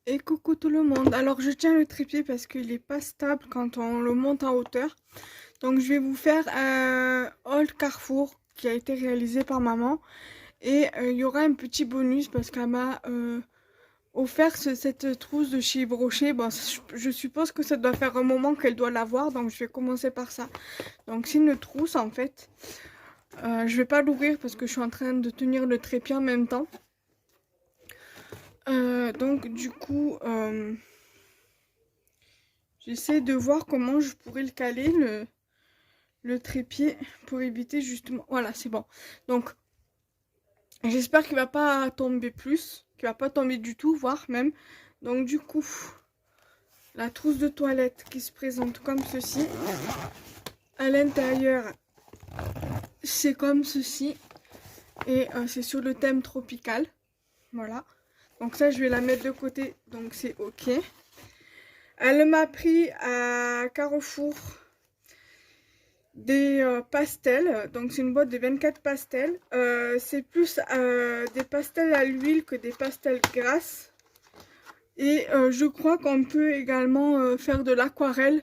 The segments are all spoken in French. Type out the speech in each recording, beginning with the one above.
Et coucou tout le monde. Alors je tiens le trépied parce qu'il n'est pas stable quand on le monte en hauteur. Donc je vais vous faire un haul Carrefour qui a été réalisé par maman. Et il y aura un petit bonus parce qu'elle m'a offert cette trousse de chez Yves Rocher. Bon, je suppose que ça doit faire un moment qu'elle doit l'avoir, donc je vais commencer par ça. Donc c'est une trousse en fait. Je vais pas l'ouvrir parce que je suis en train de tenir le trépied en même temps. Donc du coup, j'essaie de voir comment je pourrais le caler, le trépied, pour éviter justement... Voilà, c'est bon. Donc, j'espère qu'il va pas tomber plus, qu'il va pas tomber du tout, voire même. Donc du coup, la trousse de toilette qui se présente comme ceci. À l'intérieur, c'est comme ceci. Et c'est sur le thème tropical. Voilà. Donc ça, je vais la mettre de côté, donc c'est ok. Elle m'a pris à Carrefour des pastels, donc c'est une boîte de 24 pastels. C'est plus des pastels à l'huile que des pastels grasses. Et je crois qu'on peut également faire de l'aquarelle,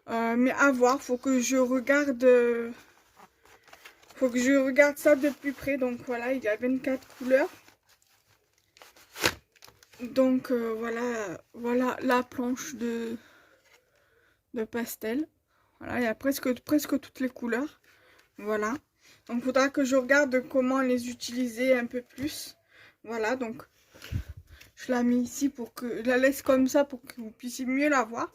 mais à voir, faut que je regarde ça de plus près. Donc voilà, il y a 24 couleurs. Donc voilà la planche de pastel. Voilà, il y a presque toutes les couleurs. Voilà. Donc il faudra que je regarde comment les utiliser un peu plus. Voilà, donc je la mets ici pour que je la laisse comme ça pour que vous puissiez mieux la voir.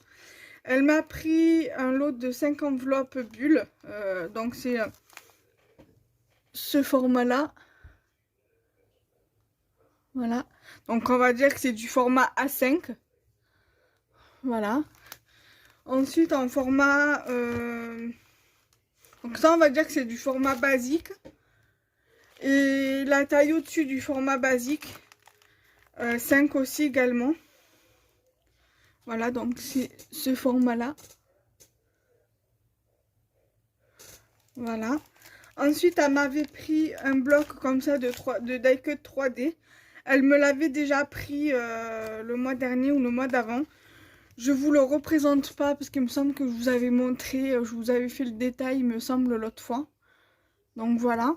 Elle m'a pris un lot de 5 enveloppes bulles. Donc c'est ce format-là. Voilà. Donc on va dire que c'est du format A5. Voilà. Ensuite en format... Donc ça on va dire que c'est du format basique. Et la taille au-dessus du format basique. 5 aussi également. Voilà, donc c'est ce format-là. Voilà. Ensuite, elle m'avait pris un bloc comme ça de die-cut 3D. Elle me l'avait déjà pris le mois dernier ou le mois d'avant. Je vous le représente pas parce qu'il me semble que je vous avais montré, je vous avais fait le détail, il me semble, l'autre fois. Donc voilà.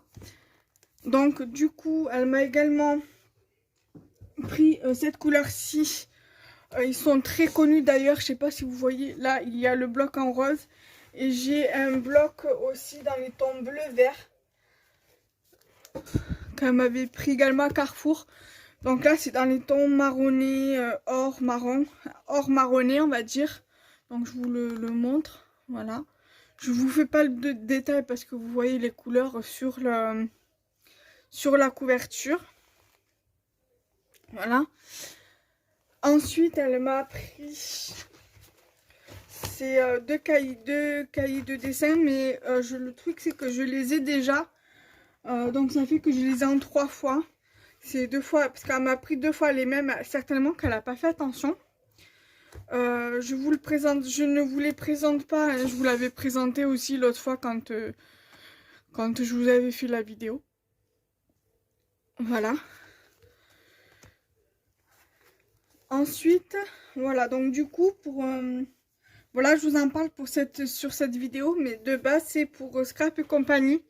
Donc du coup, elle m'a également pris cette couleur-ci. Ils sont très connus d'ailleurs, je sais pas si vous voyez, là il y a le bloc en rose. Et j'ai un bloc aussi dans les tons bleu-vert qu'elle m'avait pris également à Carrefour. Donc là c'est dans les tons marronné, or marron, or marronné on va dire. Donc je vous le montre, voilà. Je vous fais pas le détail parce que vous voyez les couleurs sur la couverture. Voilà. Ensuite elle m'a pris... C'est deux cahiers de dessin, mais le truc c'est que je les ai déjà. Donc ça fait que je les ai en 3 fois. C'est 2 fois, parce qu'elle m'a pris 2 fois les mêmes, certainement qu'elle n'a pas fait attention. Je vous le présente, je ne vous les présente pas, hein, je vous l'avais présenté aussi l'autre fois quand je vous avais fait la vidéo. Voilà. Ensuite, voilà, donc du coup, voilà, je vous en parle sur cette vidéo, mais de base, c'est pour Scrap et compagnie.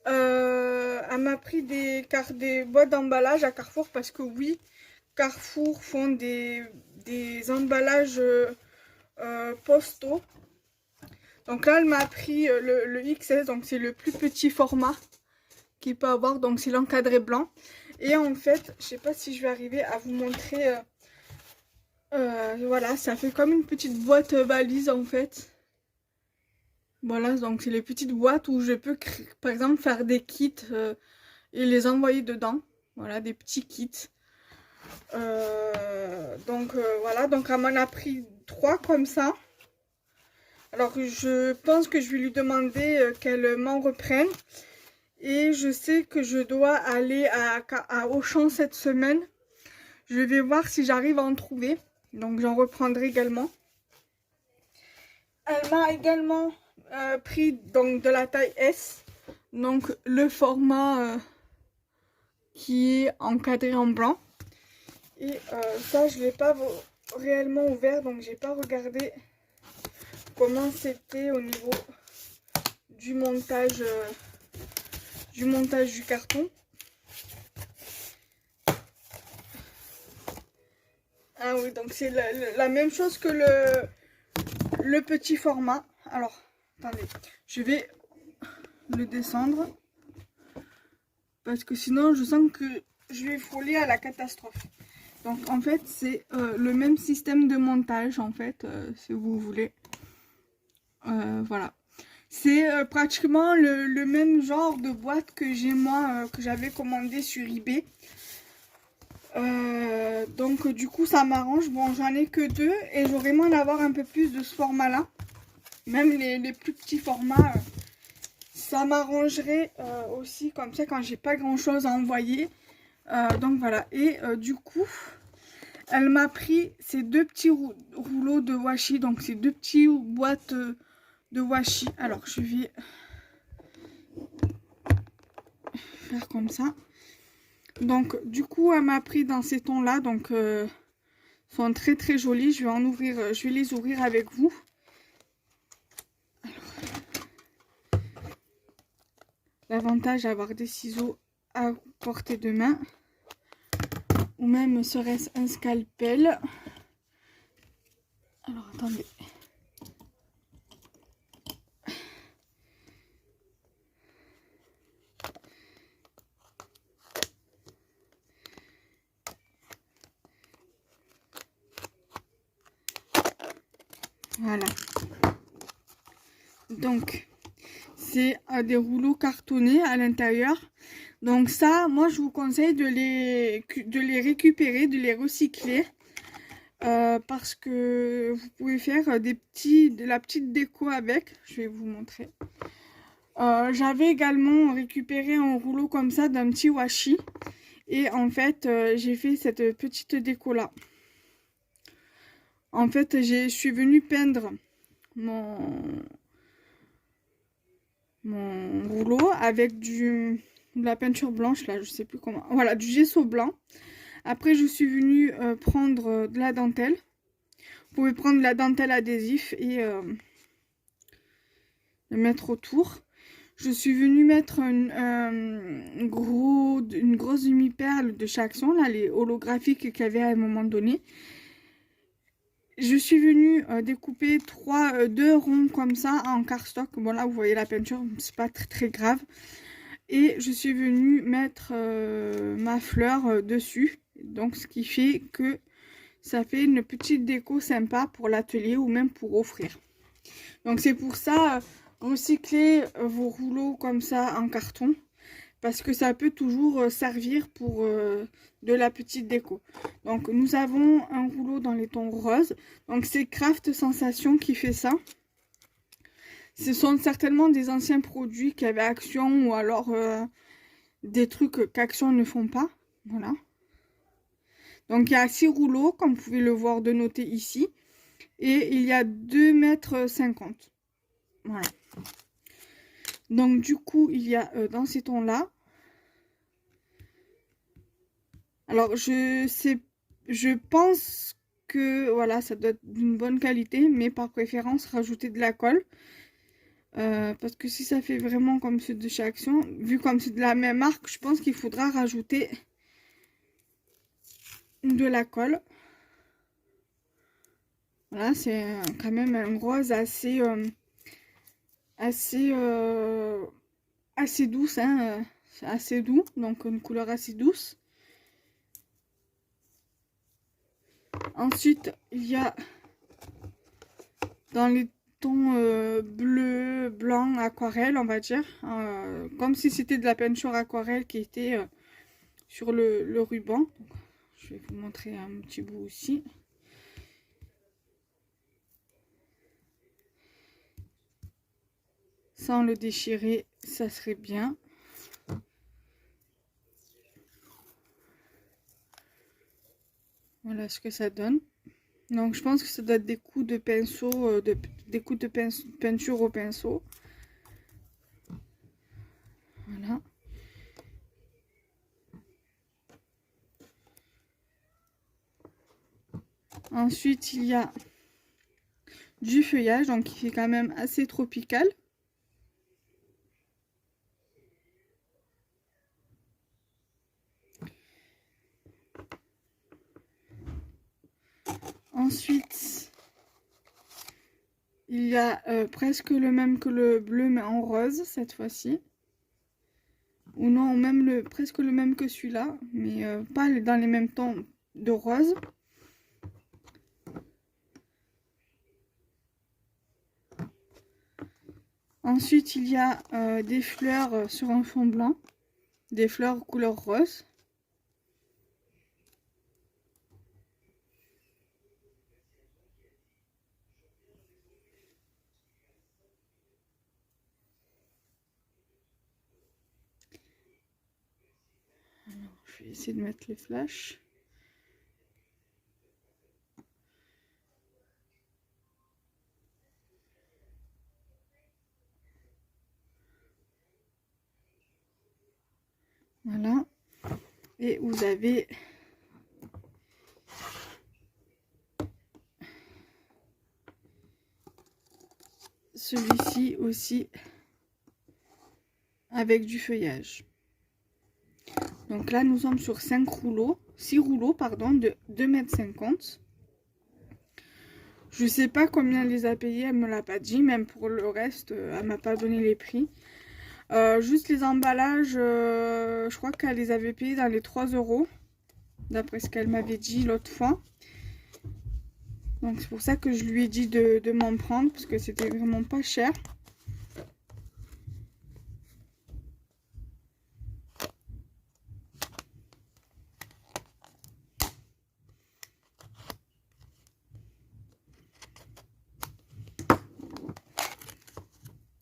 Elle m'a pris des boîtes d'emballage à Carrefour parce que oui, Carrefour font des emballages postaux. Donc là, elle m'a pris le XS, donc c'est le plus petit format qu'il peut avoir, donc c'est l'encadré blanc. Et en fait, je sais pas si je vais arriver à vous montrer, voilà, ça fait comme une petite boîte valise en fait. Voilà, donc c'est les petites boîtes où je peux, par exemple, faire des kits et les envoyer dedans. Voilà, des petits kits. Voilà, donc elle m'en a pris 3 comme ça. Alors je pense que je vais lui demander qu'elle m'en reprenne. Et je sais que je dois aller à Auchan cette semaine. Je vais voir si j'arrive à en trouver. Donc j'en reprendrai également. Elle m'a également pris donc de la taille S. Donc le format qui est encadré en blanc. Et ça, je ne l'ai pas réellement ouvert, donc j'ai pas regardé comment c'était au niveau du montage du carton. Ah oui, donc c'est la même chose que le petit format. Alors, attendez, je vais le descendre parce que sinon je sens que je vais frôler à la catastrophe. Donc en fait c'est le même système de montage en fait, si vous voulez. Voilà. C'est pratiquement le même genre de boîte que j'ai moi, que j'avais commandé sur eBay. Donc du coup ça m'arrange. Bon, j'en ai que deux et j'aurais aimé en avoir un peu plus de ce format là. Même les plus petits formats, ça m'arrangerait aussi comme ça quand j'ai pas grand chose à envoyer. Donc voilà. Et du coup, elle m'a pris ces deux petits rouleaux de washi. Donc ces deux petites boîtes de washi. Alors je vais faire comme ça. Donc du coup elle m'a pris dans ces tons là, donc sont très très jolis. Je vais en ouvrir, je vais les ouvrir avec vous. L'avantage d'avoir des ciseaux à portée de main, ou même serait-ce un scalpel. Alors attendez. Voilà. Donc, c'est des rouleaux cartonnés à l'intérieur. Donc ça, moi, je vous conseille de les récupérer, de les recycler. Parce que vous pouvez faire de la petite déco avec. Je vais vous montrer. J'avais également récupéré un rouleau comme ça d'un petit washi. Et en fait, j'ai fait cette petite déco là. En fait, je suis venue peindre mon rouleau avec de la peinture blanche là, je sais plus comment. Voilà, du gesso blanc. Après, je suis venue prendre de la dentelle. Vous pouvez prendre de la dentelle adhésif et le mettre autour. Je suis venue mettre une grosse demi-perle de chez Action, là, les holographiques qu'il y avait à un moment donné. Je suis venue découper deux ronds comme ça en cardstock. Bon là vous voyez la peinture, c'est pas très, très grave. Et je suis venue mettre ma fleur dessus. Donc ce qui fait que ça fait une petite déco sympa pour l'atelier ou même pour offrir. Donc c'est pour ça, recycler vos rouleaux comme ça en carton. Parce que ça peut toujours servir pour de la petite déco. Donc nous avons un rouleau dans les tons roses. Donc c'est Craft Sensation qui fait ça. Ce sont certainement des anciens produits qu'avait Action ou alors des trucs qu'Action ne font pas. Voilà. Donc il y a 6 rouleaux comme vous pouvez le voir de noter ici. Et il y a 2,50 m. Voilà. Donc du coup il y a dans ces tons là. Alors, je pense que voilà, ça doit être d'une bonne qualité, mais par préférence, rajouter de la colle. Parce que si ça fait vraiment comme ceux de chez Action, vu comme c'est de la même marque, je pense qu'il faudra rajouter de la colle. Voilà, c'est quand même un rose assez douce, hein, c'est assez doux, donc une couleur assez douce. Ensuite, il y a dans les tons bleu, blanc, aquarelle, on va dire. Comme si c'était de la peinture aquarelle qui était sur le ruban. Donc, je vais vous montrer un petit bout aussi. Sans le déchirer, ça serait bien. Voilà ce que ça donne. Donc je pense que ça doit être des coups de pinceau, des coups de peinture au pinceau. Voilà. Ensuite, il y a du feuillage, donc qui fait quand même assez tropical. Ensuite, il y a presque le même que le bleu, mais en rose cette fois-ci. Ou non, même presque le même que celui-là, mais pas dans les mêmes tons de rose. Ensuite, il y a des fleurs sur un fond blanc, des fleurs couleur rose. Alors, je vais essayer de mettre les flashs. Voilà. Et vous avez celui-ci aussi avec du feuillage. Donc là, nous sommes sur 6 rouleaux pardon, de 2,50 m. Je sais pas combien elle les a payés, elle me l'a pas dit, même pour le reste, elle m'a pas donné les prix. Juste les emballages, je crois qu'elle les avait payés dans les 3 €, d'après ce qu'elle m'avait dit l'autre fois. Donc c'est pour ça que je lui ai dit de m'en prendre, parce que c'était vraiment pas cher.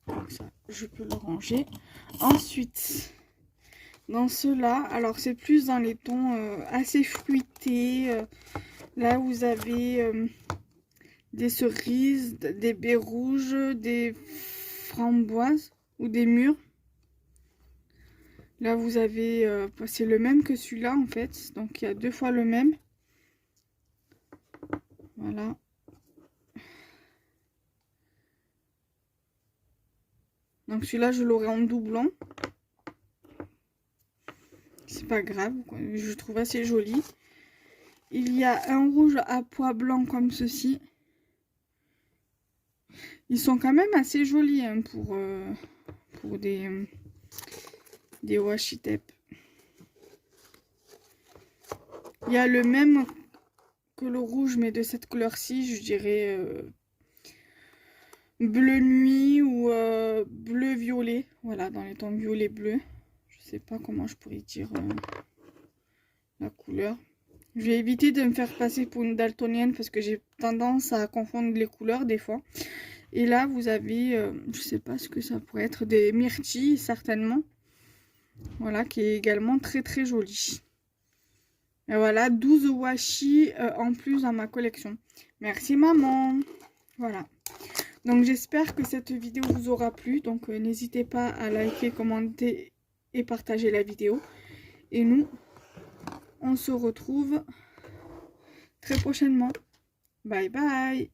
Donc ça, je peux le ranger. Ensuite, dans ceux-là, alors c'est plus dans les tons assez fruités. Là, vous avez des cerises, des baies rouges, des framboises ou des mûres. Là, vous avez, c'est le même que celui-là en fait. Donc, il y a 2 fois le même. Voilà. Donc, celui-là, je l'aurai en doublon. C'est pas grave, je trouve assez joli. Il y a un rouge à pois blanc comme ceci. Ils sont quand même assez jolis hein, pour des washi tape. Il y a le même que le rouge, mais de cette couleur-ci, je dirais bleu nuit ou bleu violet. Voilà, dans les tons violet bleu. Je sais pas comment je pourrais dire la couleur. Je vais éviter de me faire passer pour une daltonienne parce que j'ai tendance à confondre les couleurs des fois. Et là, vous avez, je sais pas ce que ça pourrait être, des myrtilles certainement. Voilà, qui est également très très joli. Et voilà, 12 washi en plus dans ma collection. Merci maman. Voilà. Donc j'espère que cette vidéo vous aura plu. Donc n'hésitez pas à liker, commenter et partager la vidéo. Et nous, on se retrouve très prochainement. Bye bye.